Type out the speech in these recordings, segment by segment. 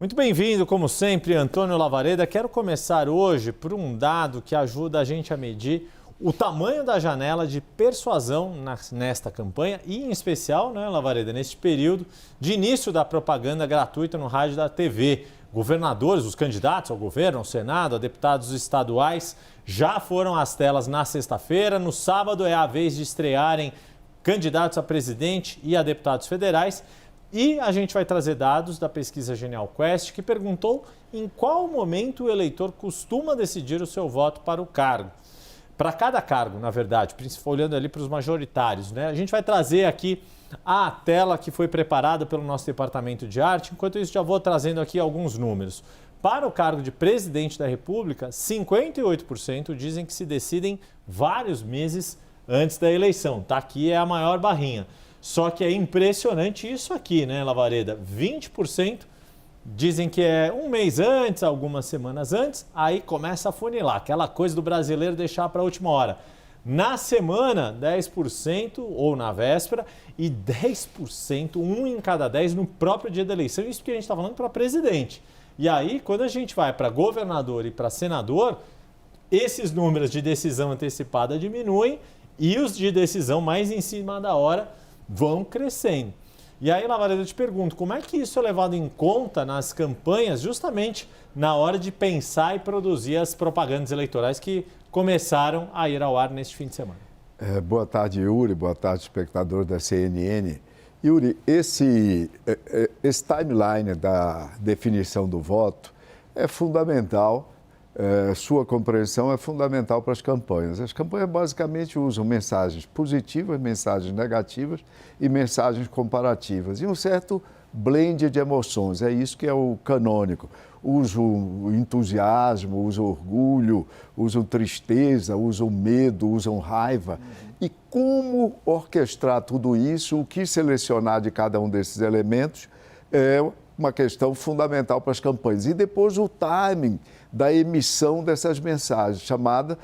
Muito bem-vindo, como sempre, Antônio Lavareda. Quero começar hoje por um dado que ajuda a gente a medir o tamanho da janela de persuasão nesta campanha e, em especial, né, Lavareda, neste período de início da propaganda gratuita no rádio e da TV. Governadores, os candidatos ao governo, ao Senado, a deputados estaduais já foram às telas na sexta-feira. No sábado é a vez de estrearem candidatos a presidente e a deputados federais. E a gente vai trazer dados da pesquisa Genial Quest, que perguntou em qual momento o eleitor costuma decidir o seu voto para o cargo. Para cada cargo, na verdade, olhando ali para os majoritários, né? A gente vai trazer aqui a tela que foi preparada pelo nosso departamento de arte. Enquanto isso, já vou trazendo aqui alguns números. Para o cargo de presidente da República, 58% dizem que se decidem vários meses antes da eleição. Tá, aqui é a maior barrinha. Só que é impressionante isso aqui, né, Lavareda? 20% dizem que é um mês antes, algumas semanas antes, aí começa a funilar, aquela coisa do brasileiro deixar para a última hora. Na semana, 10% ou na véspera e 10%, 1 em cada 10 no próprio dia da eleição. Isso que a gente está falando para presidente. E aí, quando a gente vai para governador e para senador, esses números de decisão antecipada diminuem e os de decisão mais em cima da hora vão crescendo. E aí, Lavareda, eu te pergunto, como é que isso é levado em conta nas campanhas, justamente na hora de pensar e produzir as propagandas eleitorais que começaram a ir ao ar neste fim de semana? Boa tarde, Yuri. Boa tarde, espectador da CNN. Yuri, esse timeline da definição do voto é fundamental. Sua compreensão é fundamental para as campanhas. As campanhas basicamente usam mensagens positivas, mensagens negativas e mensagens comparativas. E um certo blend de emoções, é isso que é o canônico. Usam entusiasmo, usam orgulho, usam tristeza, usam medo, usam raiva. E como orquestrar tudo isso, o que selecionar de cada um desses elementos é uma questão fundamental para as campanhas. E depois o timing da emissão dessas mensagens, chamada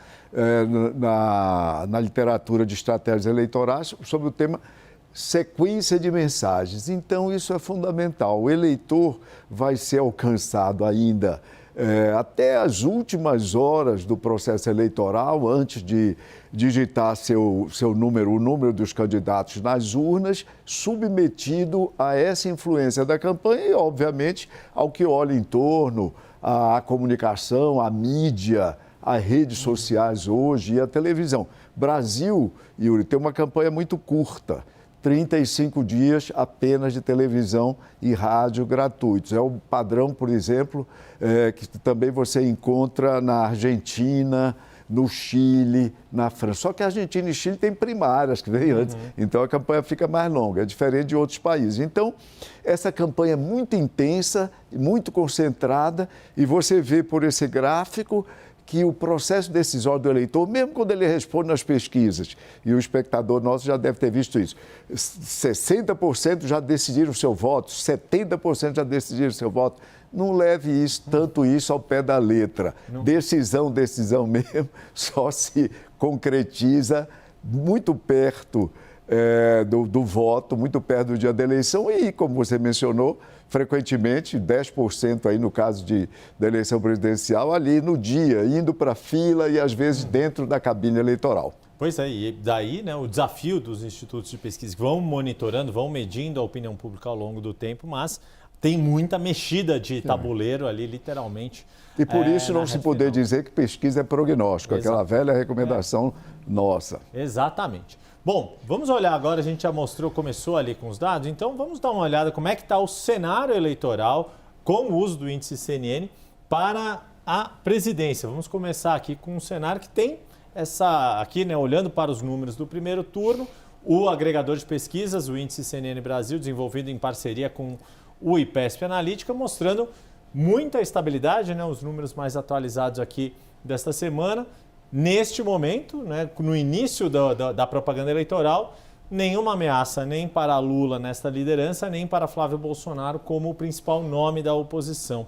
na literatura de estratégias eleitorais sobre o tema sequência de mensagens. Então, isso é fundamental. O eleitor vai ser alcançado ainda até as últimas horas do processo eleitoral, antes de digitar seu número, o número dos candidatos nas urnas, submetido a essa influência da campanha e, obviamente, ao que olha em torno, à comunicação, à mídia, às redes sociais hoje e à televisão. Brasil, Yuri, tem uma campanha muito curta. 35 dias apenas de televisão e rádio gratuitos. É o padrão, por exemplo, que também você encontra na Argentina, no Chile, na França. Só que a Argentina e Chile têm primárias que vêm antes, então a campanha fica mais longa, é diferente de outros países. Então, essa campanha é muito intensa, muito concentrada, e você vê por esse gráfico que o processo decisório do eleitor, mesmo quando ele responde nas pesquisas, e o espectador nosso já deve ter visto isso, 60% já decidiram o seu voto, 70% já decidiram o seu voto. Não leve tanto isso ao pé da letra. Não. Decisão mesmo, só se concretiza muito perto do voto, muito perto do dia da eleição e, como você mencionou, frequentemente, 10% aí no caso da eleição presidencial, ali no dia, indo para a fila e às vezes dentro da cabine eleitoral. Pois é, e daí, né, o desafio dos institutos de pesquisa que vão monitorando, vão medindo a opinião pública ao longo do tempo, mas tem muita mexida de tabuleiro ali, literalmente. E por isso não se poder dizer que pesquisa é prognóstico, aquela velha recomendação nossa. Exatamente. Bom, vamos olhar agora, a gente já começou ali com os dados, então vamos dar uma olhada como é que está o cenário eleitoral com o uso do índice CNN para a presidência. Vamos começar aqui com um cenário que tem aqui, né, olhando para os números do primeiro turno, o agregador de pesquisas, o índice CNN Brasil, desenvolvido em parceria com o IPESP Analítica, mostrando muita estabilidade, né, os números mais atualizados aqui desta semana. Neste momento, né, no início da propaganda eleitoral, nenhuma ameaça nem para Lula nesta liderança, nem para Flávio Bolsonaro como o principal nome da oposição.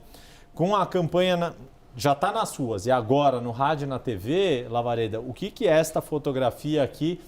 Com a campanha já está nas ruas e agora no rádio e na TV, Lavareda, o que esta fotografia aqui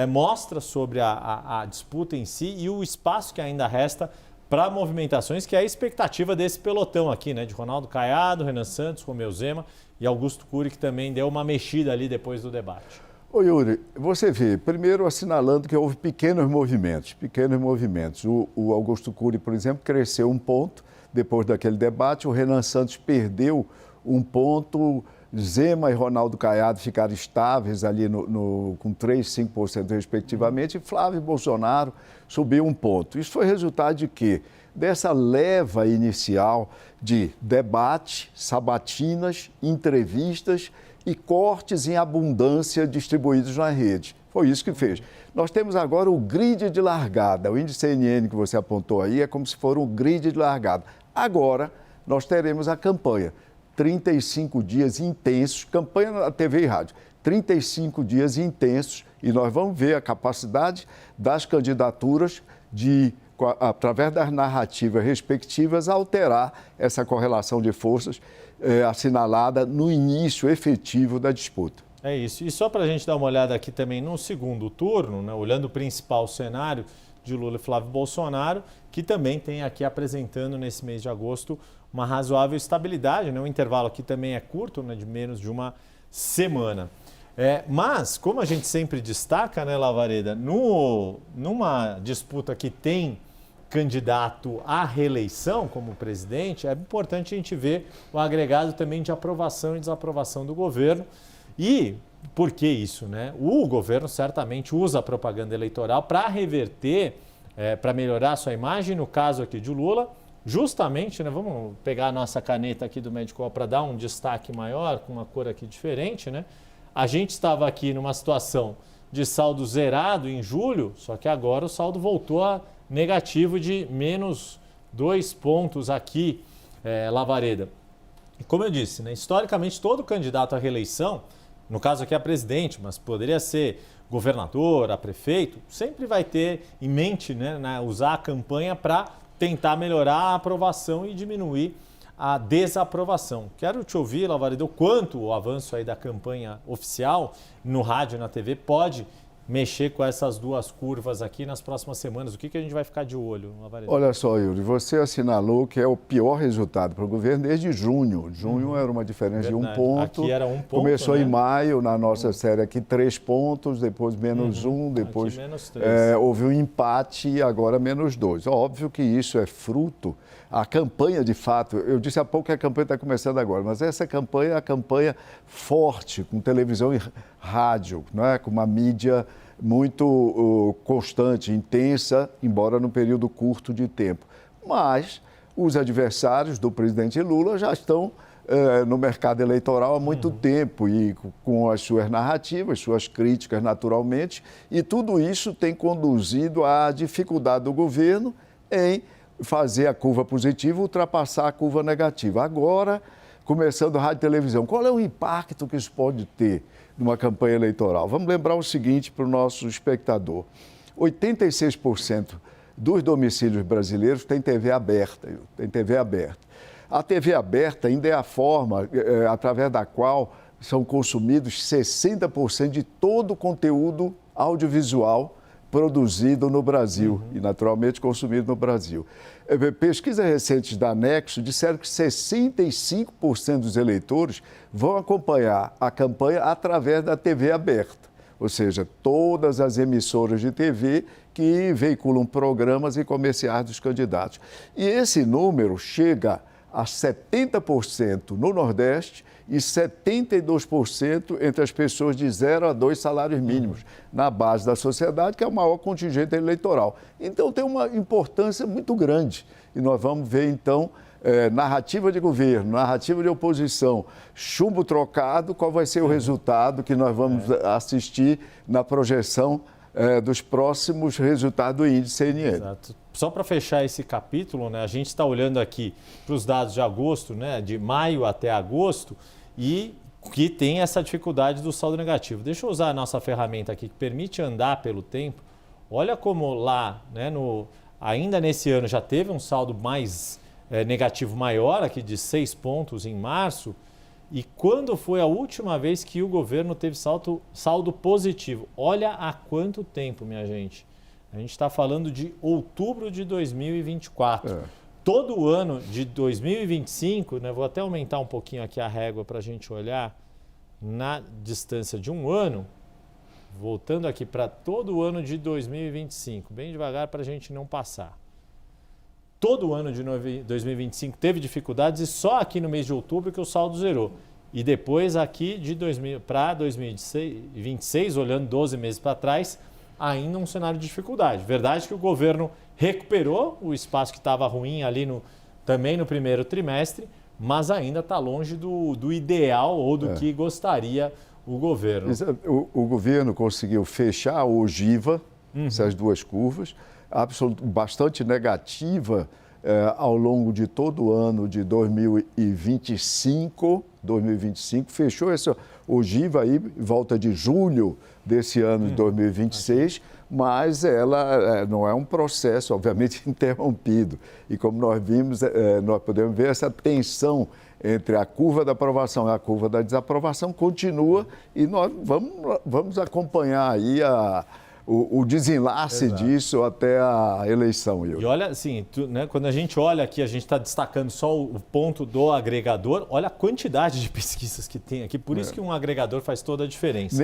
mostra sobre a disputa em si e o espaço que ainda resta para movimentações, que é a expectativa desse pelotão aqui, né? De Ronaldo Caiado, Renan Santos, Romeu Zema e Augusto Cury, que também deu uma mexida ali depois do debate. Ô Yuri, você vê, primeiro assinalando que houve pequenos movimentos. O Augusto Cury, por exemplo, cresceu 1 ponto depois daquele debate, o Renan Santos perdeu 1 ponto, Zema e Ronaldo Caiado ficaram estáveis ali com 3%, 5% respectivamente, e Flávio Bolsonaro subiu 1 ponto. Isso foi resultado de quê? Dessa leva inicial de debate, sabatinas, entrevistas e cortes em abundância distribuídos na rede. Foi isso que fez. Nós temos agora o grid de largada. O índice CNN que você apontou aí é como se for um grid de largada. Agora, nós teremos a campanha. 35 dias intensos, campanha na TV e rádio. 35 dias intensos e nós vamos ver a capacidade das candidaturas de, através das narrativas respectivas, alterar essa correlação de forças assinalada no início efetivo da disputa. É isso. E só para a gente dar uma olhada aqui também no segundo turno, né, olhando o principal cenário de Lula e Flávio Bolsonaro, que também tem aqui apresentando nesse mês de agosto uma razoável estabilidade, né? O intervalo aqui também é curto, né, de menos de uma semana. Mas, como a gente sempre destaca, né, Lavareda, numa disputa que tem candidato à reeleição como presidente, é importante a gente ver o agregado também de aprovação e desaprovação do governo. E por que isso, né? O governo certamente usa a propaganda eleitoral para reverter, para melhorar a sua imagem, no caso aqui de Lula, justamente, né? Vamos pegar a nossa caneta aqui do Medicol para dar um destaque maior, com uma cor aqui diferente, né? A gente estava aqui numa situação de saldo zerado em julho, só que agora o saldo voltou a negativo de menos 2 pontos aqui, Lavareda. E como eu disse, né, historicamente todo candidato à reeleição, no caso aqui a presidente, mas poderia ser governador, a prefeito, sempre vai ter em mente, né, usar a campanha para tentar melhorar a aprovação e diminuir a desaprovação. Quero te ouvir, Lavareda, o quanto o avanço aí da campanha oficial no rádio e na TV pode mexer com essas duas curvas aqui nas próximas semanas. O que a gente vai ficar de olho, Lavareda? Olha só, Yuri, você assinalou que é o pior resultado para o governo desde junho. Junho era uma diferença de 1 ponto. Aqui era 1 ponto, começou, né? Em maio, na nossa série aqui, 3 pontos, depois menos 1, depois menos 3. Houve um empate e agora menos 2. Óbvio que isso é fruto. A campanha, de fato, eu disse há pouco que a campanha está começando agora, mas essa campanha é a campanha forte, com televisão e rádio, né? Com uma mídia muito constante, intensa, embora num período curto de tempo. Mas os adversários do presidente Lula já estão no mercado eleitoral há muito tempo e com as suas narrativas, suas críticas naturalmente, e tudo isso tem conduzido à dificuldade do governo em fazer a curva positiva ultrapassar a curva negativa. Agora, começando rádio e televisão, qual é o impacto que isso pode ter numa campanha eleitoral? Vamos lembrar o seguinte para o nosso espectador. 86% dos domicílios brasileiros têm TV aberta. A TV aberta ainda é a forma através da qual são consumidos 60% de todo o conteúdo audiovisual produzido no Brasil e, naturalmente, consumido no Brasil. Pesquisas recentes da Nexo disseram que 65% dos eleitores vão acompanhar a campanha através da TV aberta, ou seja, todas as emissoras de TV que veiculam programas e comerciais dos candidatos. E esse número chega a 70% no Nordeste e 72% entre as pessoas de 0 a 2 salários mínimos, na base da sociedade, que é o maior contingente eleitoral. Então, tem uma importância muito grande. E nós vamos ver, então, narrativa de governo, narrativa de oposição, chumbo trocado, qual vai ser o resultado que nós vamos assistir na projeção dos próximos resultados do índice CNN. Exato. Só para fechar esse capítulo, né, a gente está olhando aqui para os dados de agosto, né, de maio até agosto, e que tem essa dificuldade do saldo negativo. Deixa eu usar a nossa ferramenta aqui que permite andar pelo tempo. Olha como lá, né, ainda nesse ano já teve um saldo mais negativo maior, aqui de 6 pontos em março. E quando foi a última vez que o governo teve saldo positivo? Olha há quanto tempo, minha gente. A gente está falando de outubro de 2024. Todo o ano de 2025, né, vou até aumentar um pouquinho aqui a régua para a gente olhar na distância de um ano, voltando aqui para todo o ano de 2025, bem devagar para a gente não passar. Todo o ano de 2025 teve dificuldades e só aqui no mês de outubro que o saldo zerou. E depois aqui para 2026, olhando 12 meses para trás, ainda um cenário de dificuldade. Verdade que o governo recuperou o espaço que estava ruim ali também no primeiro trimestre, mas ainda está longe do ideal ou do que gostaria o governo. O governo conseguiu fechar a ogiva, essas duas curvas, bastante negativa ao longo de todo o ano de 2025, fechou essa ogiva aí, volta de julho desse ano de 2026, mas ela não é um processo, obviamente, interrompido. E como nós vimos, nós podemos ver essa tensão entre a curva da aprovação e a curva da desaprovação continua e nós vamos acompanhar aí o desenlace disso até a eleição. E olha, assim, né, quando a gente olha aqui, a gente está destacando só o ponto do agregador, olha a quantidade de pesquisas que tem aqui, por isso que um agregador faz toda a diferença.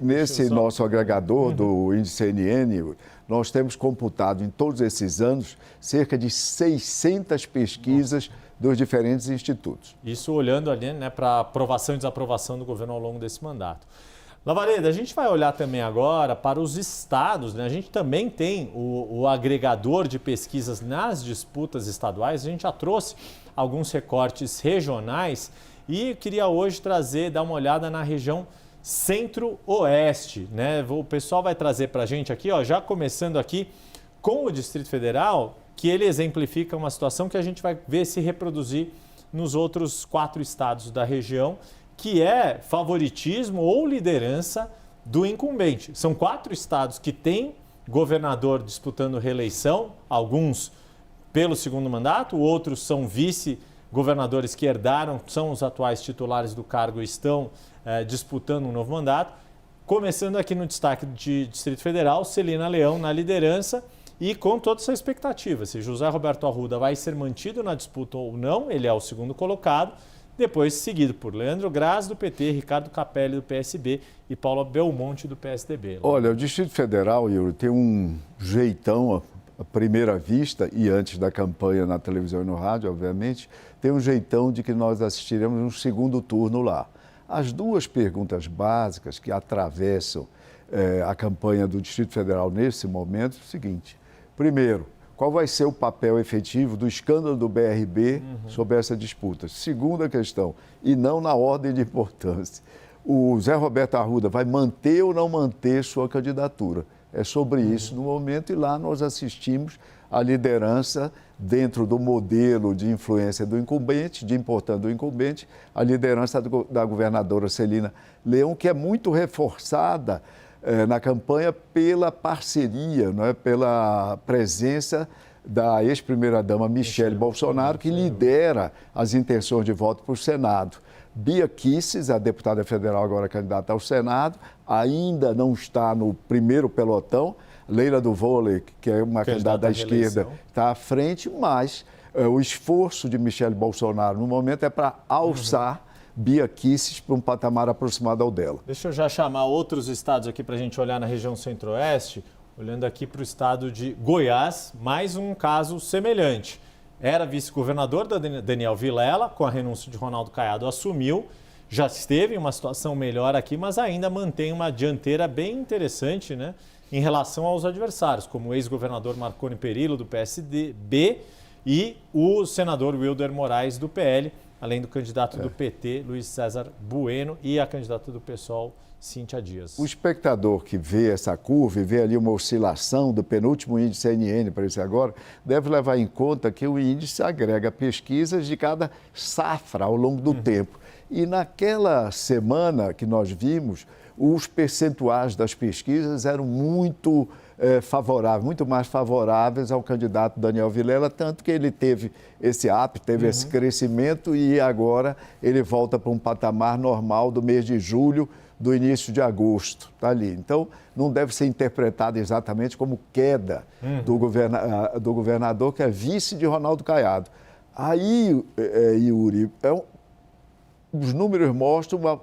Nesse nosso agregador do índice CNN, nós temos computado em todos esses anos cerca de 600 pesquisas dos diferentes institutos. Isso olhando ali, né, para aprovação e desaprovação do governo ao longo desse mandato. Lavareda, a gente vai olhar também agora para os estados, né? A gente também tem o agregador de pesquisas nas disputas estaduais, a gente já trouxe alguns recortes regionais e queria hoje dar uma olhada na região centro-oeste, né? O pessoal vai trazer para a gente aqui, já começando aqui com o Distrito Federal, que ele exemplifica uma situação que a gente vai ver se reproduzir nos outros 4 estados da região, que é favoritismo ou liderança do incumbente. São 4 estados que têm governador disputando reeleição, alguns pelo segundo mandato, outros são vice-governadores que herdaram, são os atuais titulares do cargo e estão disputando um novo mandato. Começando aqui no destaque de Distrito Federal, Celina Leão na liderança e com toda essa expectativa. Se José Roberto Arruda vai ser mantido na disputa ou não, ele é o segundo colocado. Depois seguido por Leandro Graz, do PT, Ricardo Capelli, do PSB e Paula Belmonte, do PSDB. Olha, o Distrito Federal, Yuri, tem um jeitão, à primeira vista, e antes da campanha na televisão e no rádio, obviamente, tem um jeitão de que nós assistiremos um segundo turno lá. As 2 perguntas básicas que atravessam a campanha do Distrito Federal nesse momento é o seguinte. Primeiro, qual vai ser o papel efetivo do escândalo do BRB sobre essa disputa? Segunda questão, e não na ordem de importância, o Zé Roberto Arruda vai manter ou não manter sua candidatura? É sobre isso no momento e lá nós assistimos a liderança dentro do modelo de influência do incumbente, de importância do incumbente, a liderança da governadora Celina Leão, que é muito reforçada na campanha pela parceria, não é? Pela presença da ex-primeira-dama Michele Bolsonaro, que lidera as intenções de voto para o Senado. Bia Kicis, a deputada federal agora candidata ao Senado, ainda não está no primeiro pelotão. Leila do Vôlei, que é uma candidata da esquerda, está à frente, mas o esforço de Michele Bolsonaro no momento é para alçar Bia Kicis para um patamar aproximado ao dela. Deixa eu já chamar outros estados aqui para a gente olhar na região centro-oeste, olhando aqui para o estado de Goiás, mais um caso semelhante. Era vice-governador da Daniel Vilela, com a renúncia de Ronaldo Caiado, assumiu, já esteve em uma situação melhor aqui, mas ainda mantém uma dianteira bem interessante, né, em relação aos adversários, como o ex-governador Marconi Perillo, do PSDB, e o senador Wilder Moraes, do PL, além do candidato do PT, Luiz César Bueno, e a candidata do PSOL, Cíntia Dias. O espectador que vê essa curva e vê ali uma oscilação do penúltimo índice CNN para esse agora, deve levar em conta que o índice agrega pesquisas de cada safra ao longo do tempo. E naquela semana que nós vimos, os percentuais das pesquisas eram muito favoráveis, muito mais favoráveis ao candidato Daniel Vilela, tanto que ele teve esse up, teve esse crescimento e agora ele volta para um patamar normal do mês de julho do início de agosto, está ali. Então, não deve ser interpretado exatamente como queda do governador, que é vice de Ronaldo Caiado. Aí, Yuri, os números mostram uma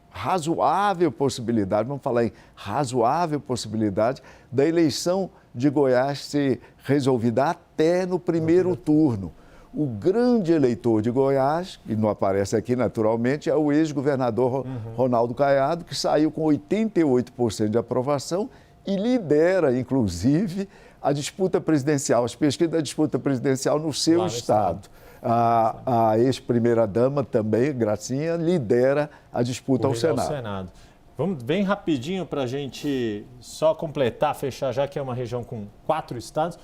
razoável possibilidade, vamos falar em razoável possibilidade, da eleição de Goiás ser resolvida até no primeiro turno. O grande eleitor de Goiás, que não aparece aqui naturalmente, é o ex-governador Ronaldo Caiado, que saiu com 88% de aprovação e lidera, inclusive, a disputa presidencial, as pesquisas da disputa presidencial no seu estado. A ex-primeira-dama também, Gracinha, lidera a disputa ao Senado. Vamos bem rapidinho para a gente só completar, fechar, já que é uma região com 4 estados.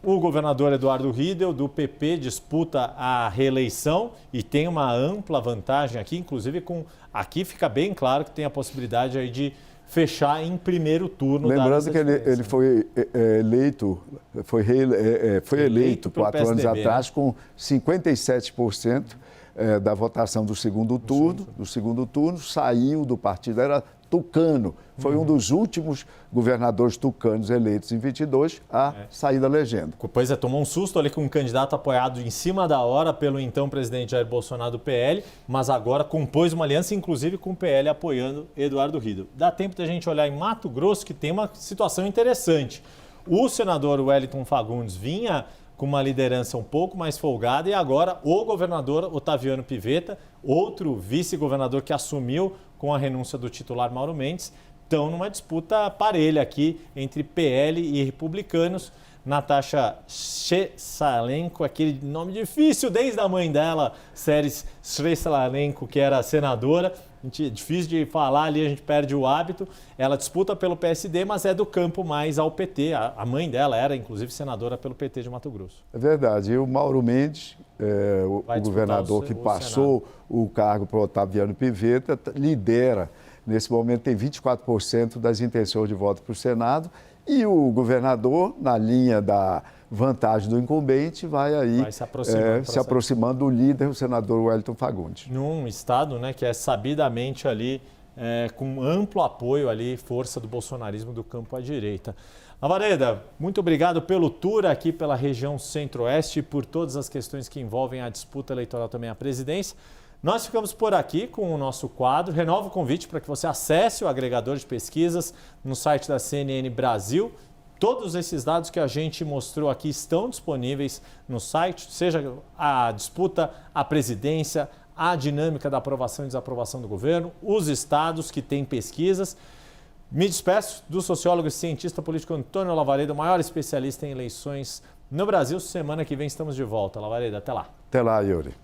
O governador Eduardo Riedel, do PP, disputa a reeleição e tem uma ampla vantagem aqui, inclusive aqui fica bem claro que tem a possibilidade aí de fechar em primeiro turno. Lembrando que ele foi eleito, foi eleito 4 anos atrás, né? Com 57% da votação do segundo turno, saiu do partido, era tucano. Foi um dos últimos governadores tucanos eleitos em 22 a sair da legenda. Pois é, tomou um susto ali com um candidato apoiado em cima da hora pelo então presidente Jair Bolsonaro do PL, mas agora compôs uma aliança, inclusive com o PL apoiando Eduardo Riedel. Dá tempo da gente olhar em Mato Grosso, que tem uma situação interessante. O senador Wellington Fagundes vinha com uma liderança um pouco mais folgada e agora o governador Otaviano Pivetta, outro vice-governador que assumiu com a renúncia do titular Mauro Mendes, estão numa disputa parelha aqui entre PL e republicanos. Natasha Shesalenko, aquele nome difícil desde a mãe dela, Séries Shesalenko, que era senadora. Difícil de falar ali, a gente perde o hábito. Ela disputa pelo PSD, mas é do campo mais ao PT. A mãe dela era, inclusive, senadora pelo PT de Mato Grosso. É verdade. E o Mauro Mendes, o governador que passou o cargo para o Otaviano Pivetta, lidera. Nesse momento tem 24% das intenções de voto para o Senado. E o governador, na linha da vantagem do incumbente, vai se aproximando do líder, o senador Wellington Fagundes. Num estado, né, que é sabidamente ali, com amplo apoio ali, força do bolsonarismo do campo à direita. Lavareda, muito obrigado pelo tour aqui pela região centro-oeste e por todas as questões que envolvem a disputa eleitoral também à presidência. Nós ficamos por aqui com o nosso quadro. Renovo o convite para que você acesse o agregador de pesquisas no site da CNN Brasil. Todos esses dados que a gente mostrou aqui estão disponíveis no site, seja a disputa à presidência, a dinâmica da aprovação e desaprovação do governo, os estados que têm pesquisas. Me despeço do sociólogo e cientista político Antônio Lavareda, o maior especialista em eleições no Brasil. Semana que vem estamos de volta. Lavareda, até lá. Até lá, Yuri.